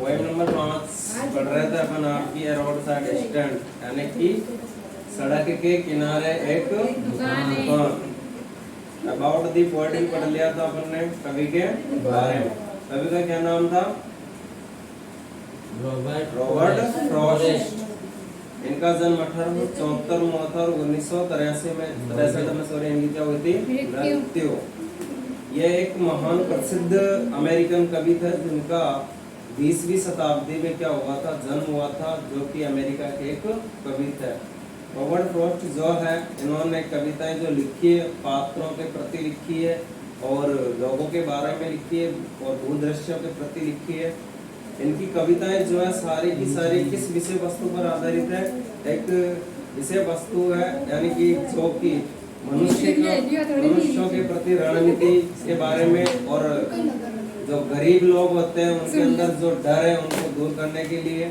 Point number 5 पढ़ रहे थे अपन आपकी रोड साइड स्टैंड, यानी कि सड़क के किनारे एक दुकान। अबाउट दी पोएट्री पढ़ लिया था अपन ने कवि के बारे में। कवि का क्या नाम था? Robert Frost. इनका जन्म 1874 में हुआ था और 1963 में सॉरी इनकी क्या हुई थी? मृत्यु। यह एक महान प्रसिद्ध अमेरिकन कवि थे जिनका 20वीं शताब्दी में क्या हुआ था? जन्म हुआ था, जो कि अमेरिका के एक कवि थे। रॉबर्ट फ्रॉस्ट जो है, इन्होंने कविताएं जो लिखी है पात्रों के प्रति लिखी है और लोगों के बारे में लिखी है और भूदृश्यों के प्रति लिखी है। इनकी कविताएं जो है सारी की सारी किस विषय वस्तु पर आधारित है? एक विषय वस्तु है, यानी कि जो कि मनुष्यों के प्रति रणनीति के बारे में और जो गरीब लोग होते हैं उनके अंदर जो डर है उनको दूर करने के लिए,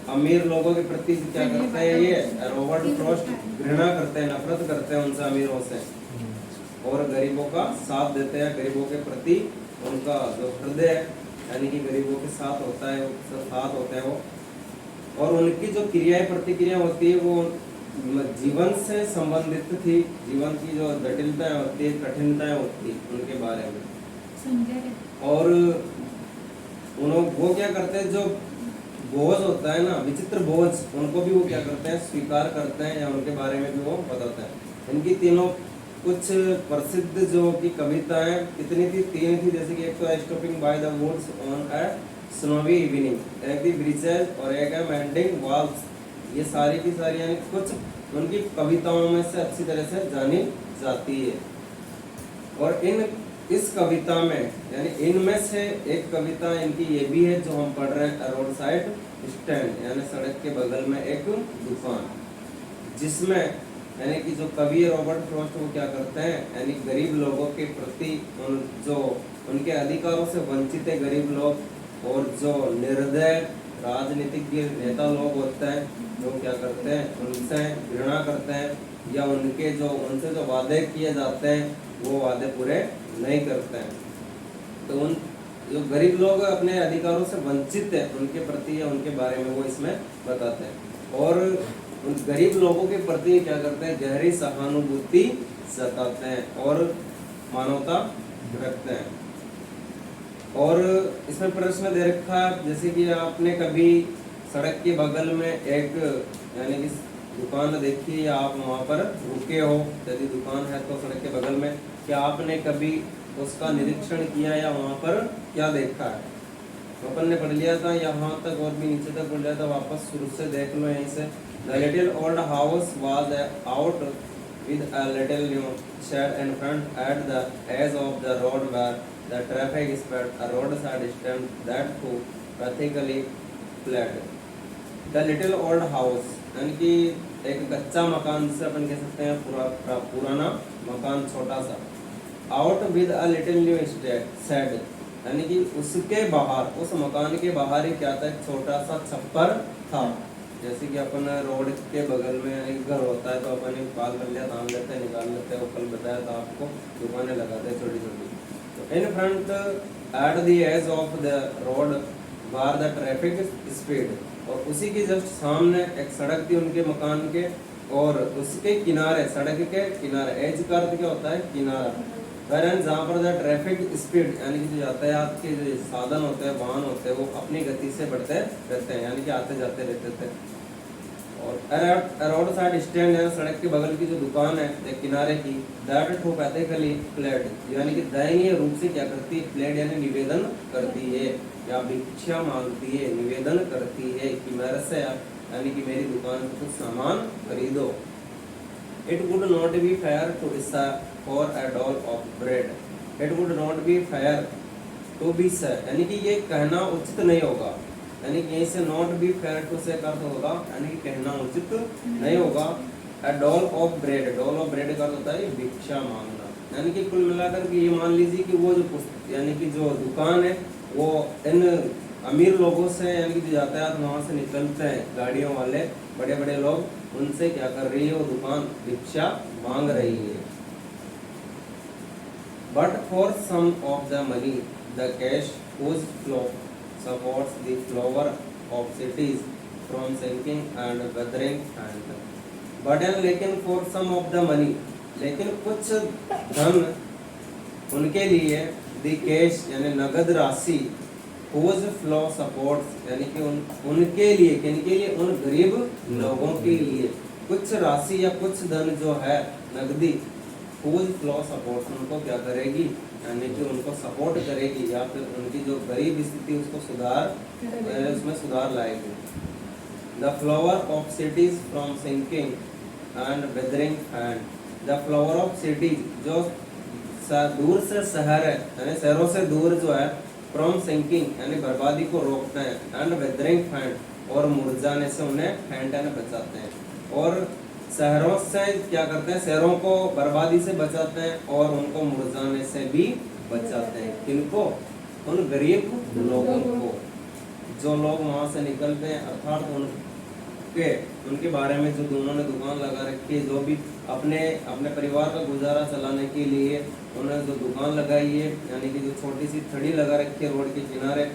अमीर लोगों के प्रति क्या करते हैं ये रॉबर्ट फ्रॉस्ट? घृणा करते हैं, नफरत करते हैं उनसे, अमीरों से, और गरीबों का साथ देते हैं। गरीबों के प्रति उनका जो हृदय है, यानी कि गरीबों के साथ होता है, साथ होते हैं वो, और उनकी जो क्रियाएं प्रतिक्रिया होती है वो जीवन से संबंधित थी। जीवन की जो जटिलताएं होती है, कठिनताएं होती है उनके बारे में। और वो क्या करते हैं, जो बोझ होता है ना, विचित्र बोझ, उनको भी वो क्या करते हैं? स्वीकार करते हैं, या उनके बारे में भी वो बताते हैं। इनकी तीनों कुछ प्रसिद्ध जो की कविताएं कितनी थी? 3 थी, जैसे कि एक तो stopping by the woods on a snowy evening, एक थी ब्रिजेस और एक है मेंडिंग वॉल्स। ये सारी की सारी यानी कुछ उनकी कविताओं में से अच्छी तरह से जानी जाती है। और इस कविता में यानी इनमें से एक कविता इनकी ये भी है जो हम पढ़ रहे हैं, रोड साइड स्टैंड, यानी सड़क के बगल में एक दुकान, जिसमें यानी कि जो कवि रॉबर्ट फ्रॉस्ट वो क्या करते हैं, यानी गरीब लोगों के प्रति जो उनके अधिकारों से वंचित है गरीब लोग और जो निर्दय राजनीतिक नेता लोग होते हैं, जो क्या करते हैं उनसे घृणा करते हैं, या उनसे जो वादे किए जाते हैं वो वादे पूरे नहीं करते हैं। तो उन जो गरीब लोग अपने अधिकारों से वंचित है उनके प्रति या उनके बारे में वो इसमें बताते हैं। और उन गरीब लोगों के प्रति क्या करते हैं? गहरी सहानुभूति जताते हैं और मानवता रखते हैं। और इसमें प्रश्न दे रखा है, जैसे कि आपने कभी सड़क के बगल में एक यानी कि दुकान देखी या आप वहाँ पर रुके हो, यदि दुकान है तो सड़क के बगल में, क्या आपने कभी उसका निरीक्षण किया या वहाँ पर क्या देखा है? तो अपन ने पढ़ लिया था यहाँ तक और भी नीचे तक पढ़ लिया था, वापस शुरू से देख लो यहीं से। The little old house was out with a little new shed in front at the edge of the road where the traffic sped, a roadside stand that too pathetically fled. The little old house यानी कि एक कच्चा मकान से अपन कह सकते हैं पुराना मकान, छोटा सा। Out with a little new shed यानी कि उसके बाहर, उस मकान के बाहर ही क्या था? एक छोटा सा छप्पर था। जैसे कि अपन रोड के बगल में एक घर होता है तो अपन पाल कर लिया, तान लेते हैं, निकाल लेते हैं, वो कल बताया था आपको, दुकानें लगाते हैं छोटी छोटी। तो in front at the edge of the road war the traffic speed, और उसी के जस्ट सामने एक सड़क थी उनके मकान के, और उसके किनारे, सड़क के किनारे, एज का अर्थ क्या होता है? किनारा। कारण जहाँ पर द ट्रैफिक स्पीड यानी कि जो यातायात के जो साधन होते हैं, वाहन होते हैं, वो अपनी गति से बढ़ते रहते हैं, यानी कि आते जाते रहते थे। और रोड साइड स्टैंड है, सड़क के बगल की जो दुकान है एक किनारे की, दैट पैथेटिकली प्लेड यानी कि दयनीय रूप से क्या करती है? प्लेड यानी निवेदन करती है या भिक्षा मांगती है, निवेदन करती है कि मेरे से यानी कि मेरी दुकान से कुछ सामान खरीदो। It would not be fair to for a doll of bread. It would not be fair to be said यानी कि ये कहना उचित नहीं होगा, यानी कि यहीं से not be fair to say का अर्थ होगा यानी कि कहना उचित नहीं होगा। A doll of bread, doll of bread का अर्थ होता है भिक्षा मांगना, यानी कि कुल मिलाकर के ये मान लीजिए कि वो जो यानी कि जो दुकान है वो इन अमीर लोगों से यानी कि जो यातायात वहाँ से निकलते हैं गाड़ियों वाले बड़े बड़े लोग, उनसे क्या कर रही है? वो दुकान भिक्षा मांग रही है। But for some of the money, the cash was flow supports the flower of cities from sinking and weathering and burden लेकिन for some of the money लेकिन कुछ धन उनके लिए the cash यानी नगद राशि whose flow supports यानी कि उनके लिए किनके लिए उन गरीब लोगों के लिए कुछ राशि या कुछ धन जो है नगदी whose flow supports उनको क्या करेगी यानी कि उनको सपोर्ट करेगी या फिर उनकी जो गरीब स्थिति उसको उसमें सुधार लाएगी। The flower of cities from sinking and weathering and the flower of cities जो दूर से शहर है यानी शहरों से दूर जो है from sinking यानी बर्बादी को रोकते हैं and weathering and और मुरझाने से उन्हें फैंट बचाते हैं और शहरों से क्या करते हैं शहरों को बर्बादी से बचाते हैं और उनको मुरझाने से भी बचाते हैं किनको उन गरीब लोगों को जो लोग वहां से निकलते हैं अर्थात उनके बारे में जो उन्होंने दुकान लगा रखी है जो भी अपने परिवार का गुजारा चलाने के लिए उन्होंने जो दुकान लगाई है यानी कि जो छोटी सी थड़ी लगा रखी है रोड के किनारे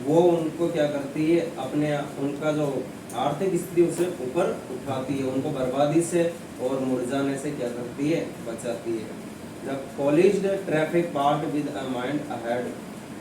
वो उनको क्या करती है उनका जो आर्थिक स्थिति उसे ऊपर उठाती है उनको बर्बादी से और मुरझाने से क्या करती है बचाती है। The polished traffic part with a mind ahead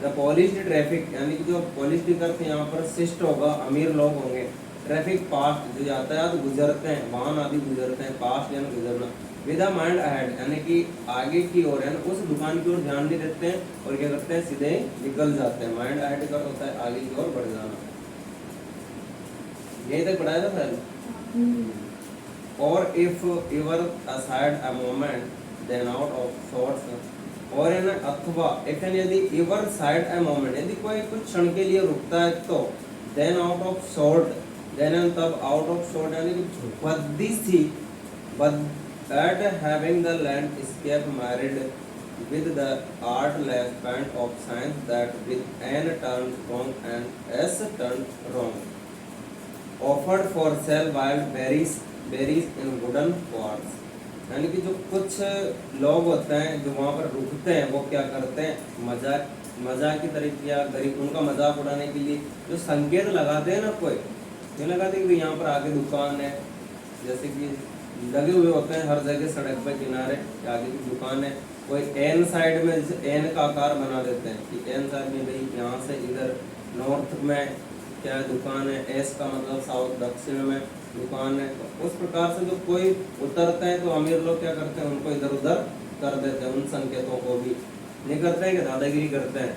the polished traffic यानी कि जो पॉलिश्ड करते हैं यहाँ पर शिष्ट होगा अमीर लोग होंगे ट्रैफिक पास्ट जो यातायात गुजरते हैं वाहन आदि गुजरते हैं पास्ट यानी गुजरना विद अ माइंड अहेड यानी कि आगे की ओर है उस दुकान की ओर ध्यान नहीं देते हैं और क्या करते हैं सीधे निकल जाते हैं। माइंड अहेड का होता है आगे की ओर बढ़ जाना। यही तक पढ़ाया था पहले। और if you're aside a moment then out of thoughts और है ना अथवा एक यदि यूर साइड अ मोमेंट यदि कोई कुछ क्षण के लिए रुकता है तो then out of short then तब आउट ऑफ शॉर्ट यानी कि बद्दी सी at having the landscape married with the artless band of science that with n turned wrong and s turned wrong offered for sale wild berries in wooden pots यानी कि जो कुछ लोग होते हैं जो वहाँ पर रुकते हैं वो क्या करते हैं मजाक की तरीके या गरीब उनका मजाक उड़ाने के लिए जो संकेत लगाते हैं ना कोई ये लगाते हैं कि यहाँ पर आगे दुकान है जैसे कि लगे हुए होते हैं हर जगह सड़क पे किनारे आगे की दुकान है कोई एन साइड में जैसे एन का आकार बना देते हैं कि एन साइड में भाई यहाँ से इधर नॉर्थ में क्या दुकान है एस का मतलब साउथ दक्षिण में दुकान है तो उस प्रकार से जो कोई उतरते हैं तो अमीर लोग क्या करते हैं उनको इधर उधर कर देते हैं उन संकेतों को भी नहीं करते हैं कि दादागिरी करते हैं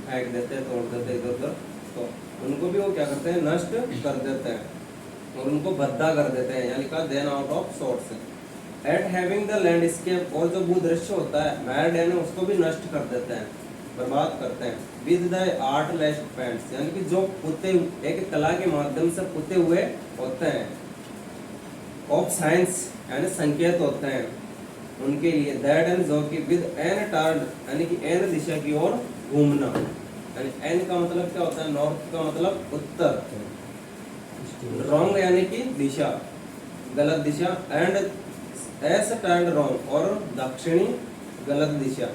फेंक देते हैं तोड़ देते हैं इधर उधर तो उनको भी वो क्या करते हैं नष्ट कर देते हैं और उनको भद्दा कर देते हैं यानी का then out of sorts at having the landscape और जो भूदृश्य होता है मैड है उसको भी नष्ट कर देते हैं बर्बाद करते हैं विद द आर्टलेस पेंट्स यानी कि जो पुते एक कला के माध्यम से पुते हुए होते हैं ऑफ साइंस यानी संकेत होते हैं उनके लिए दैट एंड जो कि विद एन टर्न यानी कि एन दिशा की ओर घूमना यानी एन का मतलब क्या होता है नॉर्थ का मतलब उत्तर रॉन्ग यानी कि दिशा गलत दिशा एंड एस टर्न रॉन्ग और दक्षिणी गलत दिशा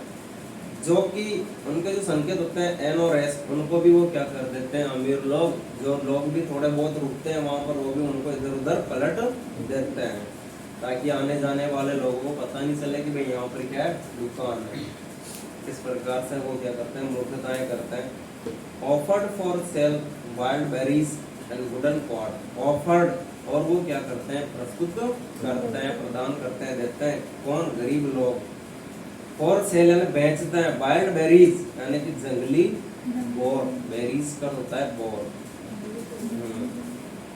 जो कि उनके जो संकेत होते हैं एन और एस उनको भी वो क्या कर देते हैं अमीर लोग जो लोग भी थोड़े बहुत रुकते हैं वहां पर वो भी उनको इधर उधर पलट देते हैं ताकि आने जाने वाले लोगों को पता नहीं चले कि भाई यहाँ पर क्या है दुकान है। इस प्रकार से वो क्या करते हैं मूर्खताएं करते हैं। Offered for sale wild berries and wooden pot offered और वो क्या करते हैं प्रस्तुत करते हैं प्रदान करते हैं देते हैं कौन गरीब लोग फॉर सेल यानी बेचते हैं वाइल्ड बेरीज यानी कि जंगली बोर बेरीज का होता है बोर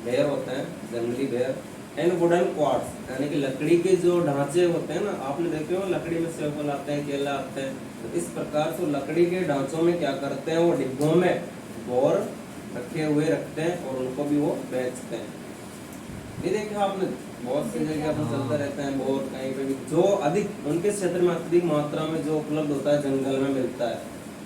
बेर होते हैं जंगली बेर एंड वुडन क्वार्ट्स यानी कि लकड़ी के जो ढांचे होते हैं ना आपने देखे हो लकड़ी में सेब आते हैं केला आते हैं तो इस प्रकार से लकड़ी के ढांचों में क्या करते हैं वो डिब्बों में बोर रखे हुए रखते हैं और उनको भी वो बेचते हैं। ये देखा आपने बहुत सी जगह अपन चलते रहते हैं बोर कहीं पे भी जो अधिक उनके क्षेत्र में अत्यधिक मात्रा में जो उपलब्ध होता है जंगल में मिलता है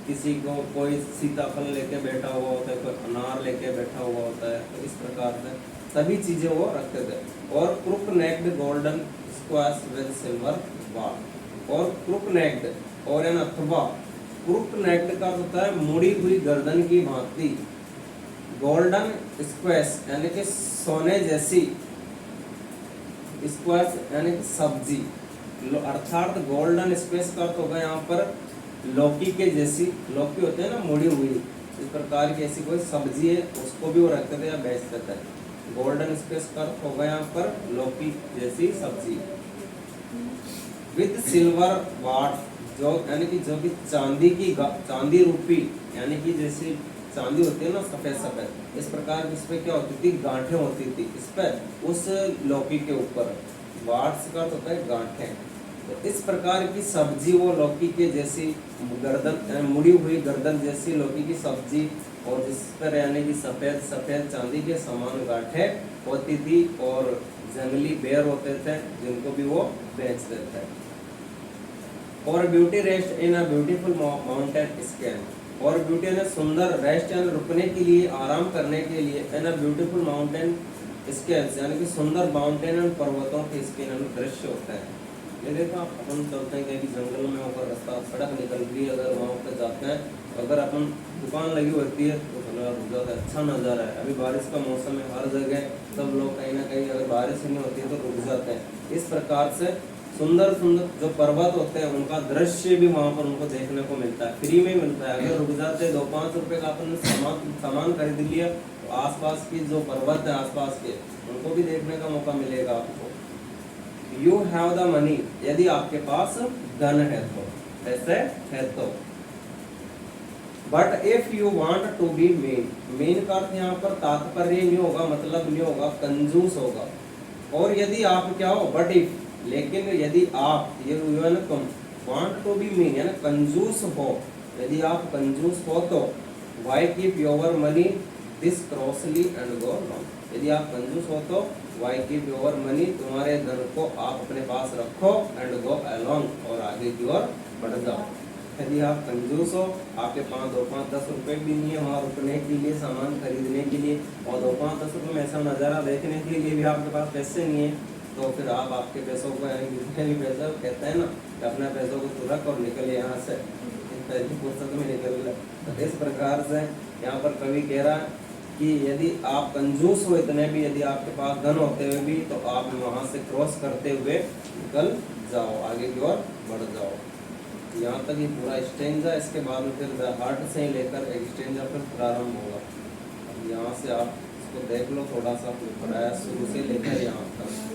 किसी को कोई सीताफल लेके बैठा हुआ होता है कोई अनार लेके बैठा हुआ होता है तो इस प्रकार से सभी चीजें वो रखते थे। और crook necked golden squash with silver bar और क्रुक नेक्ड और अथवा क्रुक नेक्ड का होता है मुड़ी हुई गर्दन की भांति गोल्डन स्क्वैश यानी कि सोने जैसी, स्क्वैश यानी कि सब्जी, अर्थात गोल्डन स्क्वैश का अर्थ होगा यहाँ पर लौकी के जैसी, लौकी होते हैं ना मुड़ी हुई, इस प्रकार की ऐसी कोई सब्जी है, उसको भी वो रखते थे या बेचते थे। गोल्डन स्क्वैश का अर्थ होगा यहाँ पर लौकी जैसी सब्जी। विद सिल्वर वाट, जो यानी कि जो कि चांदी की, चांदी रूपी, यानी कि जैसे चांदी होती है ना सफेद सफेद, इस प्रकार इस पे क्या होती थी, गांठें होती थी इस पे, उस लौकी के ऊपर। वाट्स का होता है गांठें। तो इस प्रकार की सब्जी, वो लौकी के जैसी गर्दन, मुड़ी हुई गर्दन जैसी लौकी की सब्जी, और जिस पर यानी कि सफेद सफेद चांदी के समान गांठें होती थी, और जंगली बेर होते थे जिनको भी वो बेचते थे। और beauty rest in a beautiful mountain scan, और ब्यूटी ने सुंदर रेस्ट यानी रुकने के लिए, आराम करने के लिए, इन अ ब्यूटीफुल माउंटेन स्कैन यानी कि सुंदर माउंटेन और पर्वतों के स्कैन दृश्य होता है। ये देखो अपन चलते हैं कहीं जंगल में, ऊपर रास्ता सड़क निकल रही है, अगर वहाँ पे जाते हैं, अगर अपन दुकान लगी होती है तो बहुत अच्छा नज़ारा है। अभी बारिश का मौसम है, हर जगह सब लोग कहीं ना कहीं, अगर बारिश नहीं होती है तो रुक जाते हैं। इस प्रकार से सुंदर सुंदर जो पर्वत होते हैं उनका दृश्य भी वहाँ पर उनको देखने को मिलता है, फ्री में मिलता है। अगर रुक जाते 2-5 रुपए का अपन सामान खरीद लिया, तो आसपास की जो पर्वत है आसपास के, उनको भी देखने का मौका मिलेगा आपको। यू हैव द मनी, यदि आपके पास धन है तो, पैसे है तो। But if you want to be mean, mean का अर्थ यहाँ पर तात्पर्य नहीं होगा, मतलब नहीं होगा, कंजूस होगा। और यदि आप क्या हो, बट इफ, लेकिन यदि आप, ये ना तुम, वांट टू बी मीन यानी कंजूस हो, यदि आप कंजूस हो तो why keep your money this crossly and go long, यदि आप कंजूस हो तो वाई कीप योर मनी, तुम्हारे धन को आप अपने पास रखो, एंड गो अलोंग, और आगे की ओर बढ़ जाओ। यदि आप कंजूस हो, आपके पास 2-5-10 रुपए भी नहीं है वहाँ रुकने के लिए, सामान खरीदने के लिए, और 2-5-10 रुपए में ऐसा नज़ारा देखने के लिए भी आपके पास पैसे नहीं है, तो फिर आप आपके पैसों को, यानी जितने भी पैसे कहते हैं ना कि अपने पैसों को तू रख और निकले यहाँ से, पहली फुर्सत में निकल ले। तो इस प्रकार से यहाँ पर कवि कह रहा है कि यदि आप कंजूस हो इतने भी, यदि आपके पास धन होते हुए भी, तो आप वहाँ से क्रॉस करते हुए निकल जाओ, आगे की ओर बढ़ जाओ। यहाँ तक ये पूरा स्टेंजा, इसके बाद में फिर द हार्ट से ही लेकर एक स्टेंजा फिर प्रारंभ होगा। अब यहाँ से आप इसको देख लो थोड़ा सा, पढ़ाया शुरू से लेकर यहाँ तक।